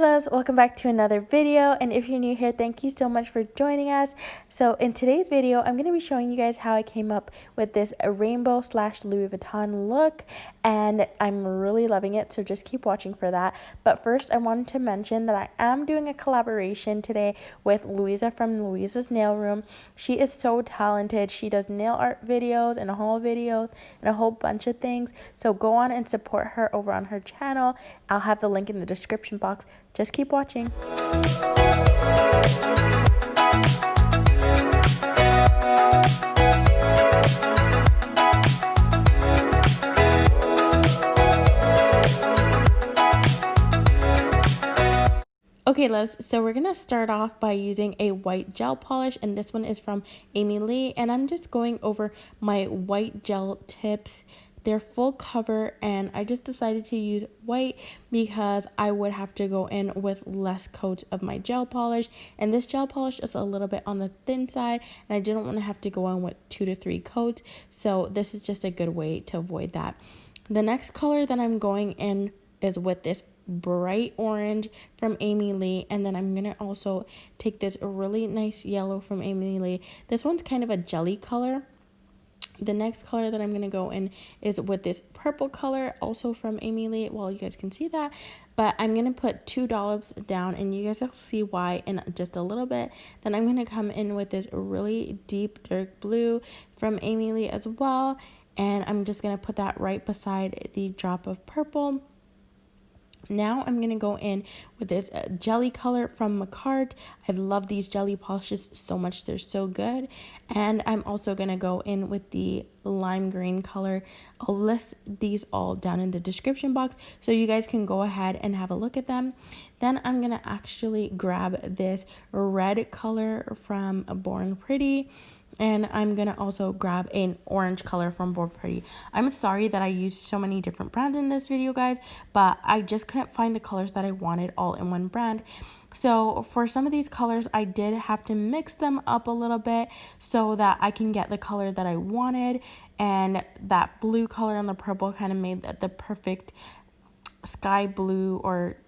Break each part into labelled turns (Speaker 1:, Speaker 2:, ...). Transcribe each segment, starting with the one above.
Speaker 1: Hello, welcome back to another video, and if you're new here, thank you so much for joining us. So in today's video, I'm going to be showing you guys how I came up with this rainbow / Louis Vuitton look, and I'm really loving it, so just keep watching for that. But first, I wanted to mention that I am doing a collaboration today with Louisa from Louisa's Nail Room. She is so talented. She does nail art videos and haul videos and a whole bunch of things, so go on and support her over on her channel. I'll have the link in the description box. Just keep watching. Okay, loves, so we're gonna start off by using a white gel polish, and this one is from Aimeili, and I'm just going over my white gel tips. They're full cover, and I just decided to use white because I would have to go in with less coats of my gel polish, and this gel polish is a little bit on the thin side, and I didn't want to have to go in with 2 to 3 coats, so this is just a good way to avoid that. The next color that I'm going in is with this bright orange from Aimeili, and then I'm gonna also take this really nice yellow from Aimeili. This one's kind of a jelly color. The next color that I'm going to go in is with this purple color, also from Aimeili. Well, you guys can see that, but I'm going to put 2 dollops down, and you guys will see why in just a little bit. Then I'm going to come in with this really deep dark blue from Aimeili as well, and I'm just going to put that right beside the drop of purple. Now I'm going to go in with this jelly color from Makartt. I love these jelly polishes so much. They're so good. And I'm also going to go in with the lime green color. I'll list these all down in the description box so you guys can go ahead and have a look at them. Then I'm going to actually grab this red color from Born Pretty. And I'm going to also grab an orange color from Born Pretty. I'm sorry that I used so many different brands in this video, guys, but I just couldn't find the colors that I wanted all in one brand. So for some of these colors, I did have to mix them up a little bit so that I can get the color that I wanted. And that blue color and the purple kind of made the perfect sky blue or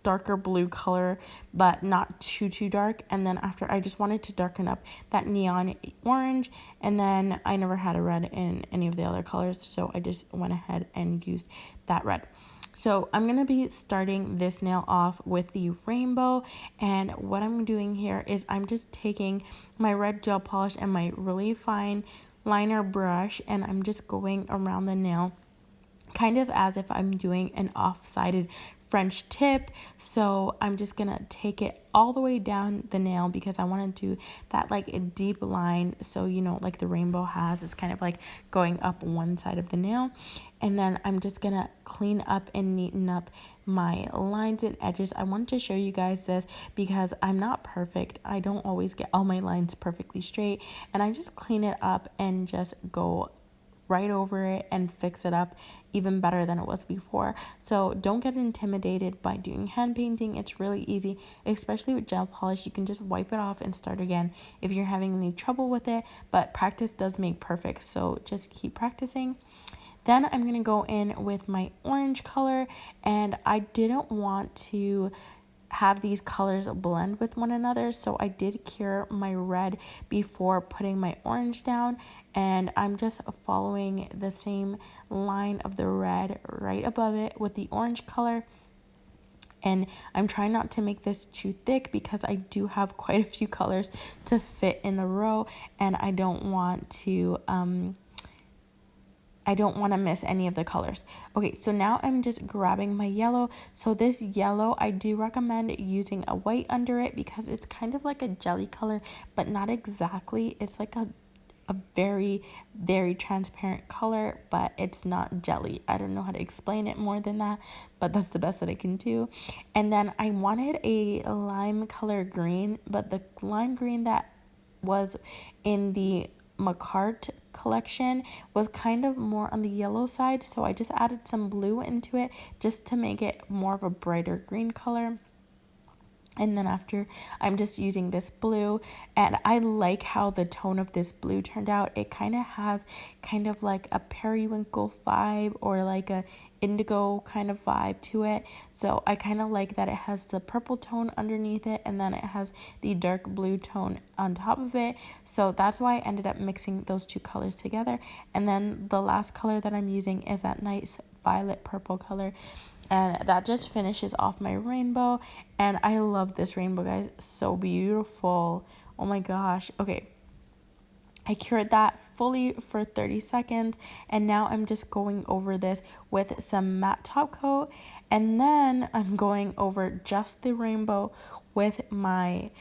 Speaker 1: darker blue color, but not too dark. And then after, I just wanted to darken up that neon orange, and then I never had a red in any of the other colors, so I just went ahead and used that red. So I'm going to be starting this nail off with the rainbow, and what I'm doing here is I'm just taking my red gel polish and my really fine liner brush, and I'm just going around the nail kind of as if I'm doing an off-sided French tip. So I'm just gonna take it all the way down the nail because I want to do that like a deep line, so you know, like the rainbow has, it's kind of like going up one side of the nail. And then I'm just gonna clean up and neaten up my lines and edges. I wanted to show you guys this because I'm not perfect. I don't always get all my lines perfectly straight, and I just clean it up and just go right over it and fix it up even better than it was before. So don't get intimidated by doing hand painting. It's really easy, especially with gel polish. You can just wipe it off and start again if you're having any trouble with it, but practice does make perfect, so just keep practicing. Then I'm going to go in with my orange color, and I didn't want to have these colors blend with one another, so I did cure my red before putting my orange down, and I'm just following the same line of the red right above it with the orange color. And I'm trying not to make this too thick because I do have quite a few colors to fit in the row, and I don't want to miss any of the colors. Okay, so now I'm just grabbing my yellow. So this yellow, I do recommend using a white under it because it's kind of like a jelly color, but not exactly. It's like a very transparent color, but it's not jelly. I don't know how to explain it more than that, but that's the best that I can do. And then I wanted a lime color green, but the lime green that was in the Makartt collection was kind of more on the yellow side, so I just added some blue into it just to make it more of a brighter green color. And then after, I'm just using this blue, and I like how the tone of this blue turned out. It kind of has kind of like a periwinkle vibe or like a indigo kind of vibe to it. So I kind of like that it has the purple tone underneath it, and then it has the dark blue tone on top of it. So that's why I ended up mixing those two colors together. And then the last color that I'm using is that nice violet purple color, and that just finishes off my rainbow. And I love this rainbow, guys. So beautiful. Oh my gosh. Okay, I cured that fully for 30 seconds, and now I'm just going over this with some matte top coat, and then I'm going over just the rainbow with my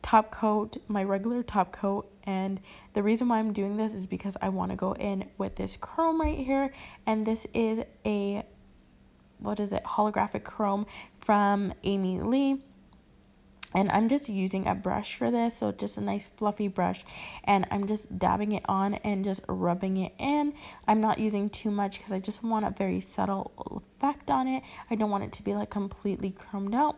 Speaker 1: top coat, my regular top coat. And the reason why I'm doing this is because I want to go in with this chrome right here, and this is a, what is it, holographic chrome from Aimeili. And I'm just using a brush for this, so just a nice fluffy brush, and I'm just dabbing it on and just rubbing it in. I'm not using too much because I just want a very subtle effect on it. I don't want it to be like completely chromed out.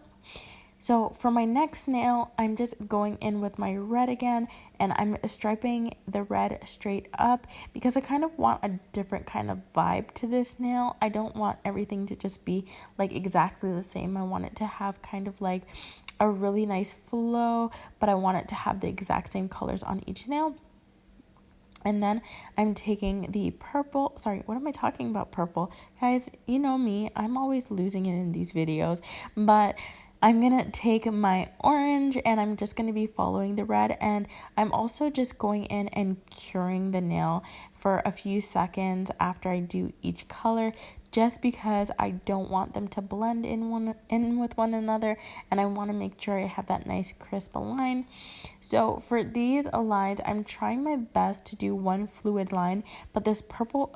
Speaker 1: So for my next nail, I'm just going in with my red again, and I'm striping the red straight up because I kind of want a different kind of vibe to this nail. I don't want everything to just be like exactly the same. I want it to have kind of like a really nice flow, but I want it to have the exact same colors on each nail. And then I'm taking the purple, sorry, what am I talking about, purple? Guys, you know me, I'm always losing it in these videos, but I'm gonna take my orange and I'm just gonna be following the red, and I'm also just going in and curing the nail for a few seconds after I do each color, just because I don't want them to blend in with one another, and I want to make sure I have that nice crisp line. So for these lines, I'm trying my best to do one fluid line, but this purple,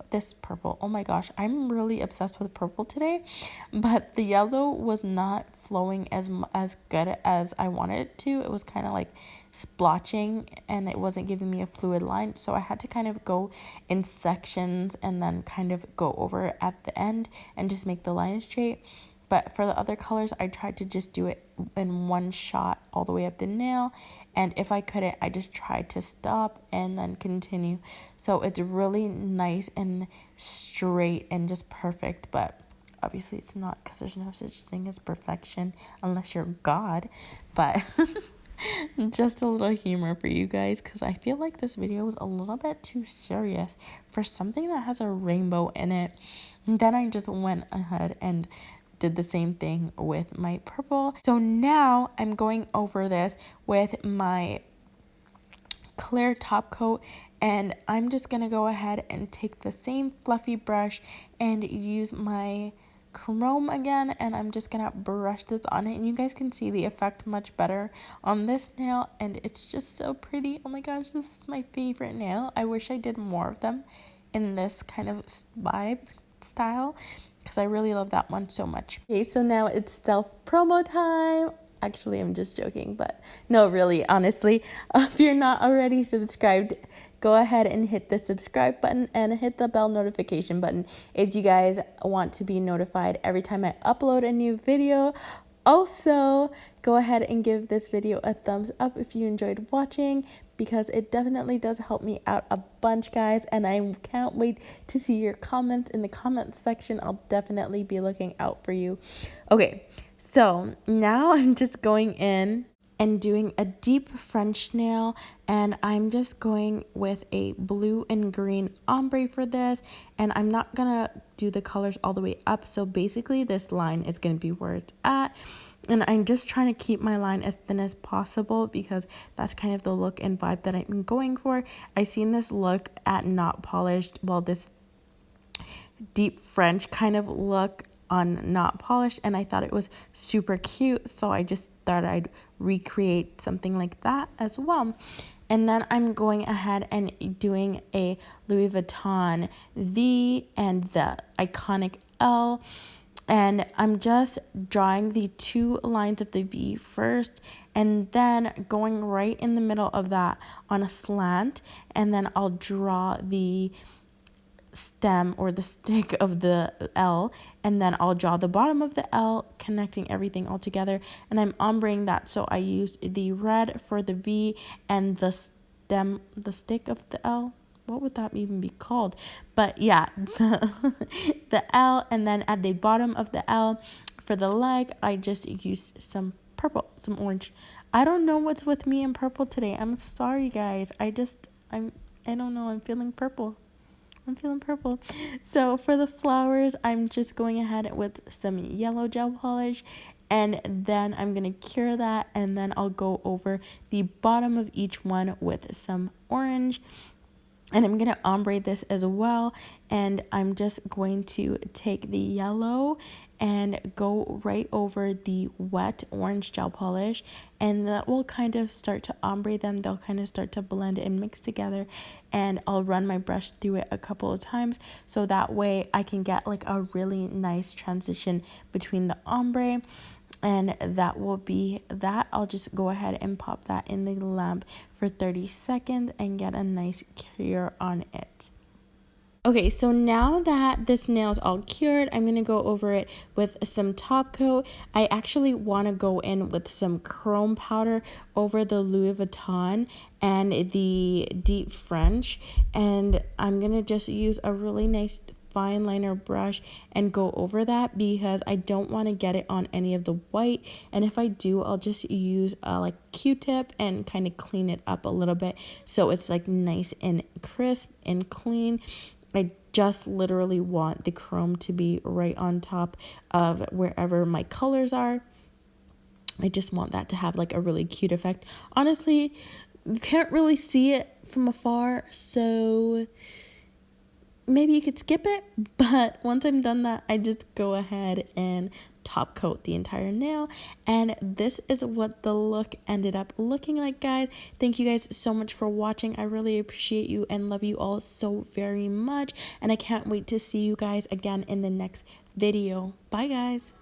Speaker 1: oh my gosh, I'm really obsessed with purple today, but the yellow was not flowing as good as I wanted it to. It was kind of like splotching, and it wasn't giving me a fluid line, so I had to kind of go in sections and then kind of go over at the end and just make the line straight. But for the other colors, I tried to just do it in one shot all the way up the nail, and if I couldn't, I just tried to stop and then continue. So it's really nice and straight and just perfect, but obviously it's not, because there's no such thing as perfection unless you're God. But just a little humor for you guys, because I feel like this video was a little bit too serious for something that has a rainbow in it. And then I just went ahead and did the same thing with my purple. So now I'm going over this with my clear top coat, and I'm just gonna go ahead and take the same fluffy brush and use my chrome again, and I'm just gonna brush this on it, and you guys can see the effect much better on this nail, and it's just so pretty. Oh my gosh, this is my favorite nail. I wish I did more of them in this kind of vibe style, because I really love that one so much. Okay, so now it's self promo time. Actually, I'm just joking, but no, really, honestly, if you're not already subscribed, go ahead and hit the subscribe button and hit the bell notification button if you guys want to be notified every time I upload a new video. Also, go ahead and give this video a thumbs up if you enjoyed watching, because it definitely does help me out a bunch, guys, and I can't wait to see your comments in the comments section. I'll definitely be looking out for you. Okay, so now I'm just going in and doing a deep French nail, and I'm just going with a blue and green ombre for this, and I'm not gonna do the colors all the way up, so basically this line is gonna be where it's at, and I'm just trying to keep my line as thin as possible because that's kind of the look and vibe that I'm going for. I seen this look at Not Polished, well, this deep French kind of look on Not Polished, and I thought it was super cute, so I just thought I'd recreate something like that as well. And then I'm going ahead and doing a Louis Vuitton V and the iconic L, and I'm just drawing the two lines of the V first, and then going right in the middle of that on a slant, and then I'll draw the stem or the stick of the L, and then I'll draw the bottom of the L, connecting everything all together, and I'm ombreing that. So I used the red for the V and the stem, the stick of the L. What would that even be called? But yeah, the L, and then at the bottom of the L for the leg, I just used some purple, some orange. I don't know what's with me in purple today. I'm sorry, guys. I don't know. I'm feeling purple. I'm feeling purple. So for the flowers, I'm just going ahead with some yellow gel polish, and then I'm going to cure that, and then I'll go over the bottom of each one with some orange. And I'm going to ombre this as well, and I'm just going to take the yellow and go right over the wet orange gel polish, and that will kind of start to ombre them. They'll kind of start to blend and mix together, and I'll run my brush through it a couple of times so that way I can get like a really nice transition between the ombre. And that will be that. I'll just go ahead and pop that in the lamp for 30 seconds and get a nice cure on it. Okay, so now that this nail's all cured, I'm going to go over it with some top coat. I actually want to go in with some chrome powder over the Louis Vuitton and the Deep French. And I'm going to just use a really nice fine liner brush and go over that because I don't want to get it on any of the white, and if I do, I'll just use like Q-tip and kind of clean it up a little bit so it's like nice and crisp and clean. I just literally want the chrome to be right on top of wherever my colors are. I just want that to have like a really cute effect. Honestly, you can't really see it from afar, so maybe you could skip it, but once I'm done that, I just go ahead and top coat the entire nail, and this is what the look ended up looking like, guys. Thank you guys so much for watching. I really appreciate you and love you all so very much, and I can't wait to see you guys again in the next video. Bye, guys.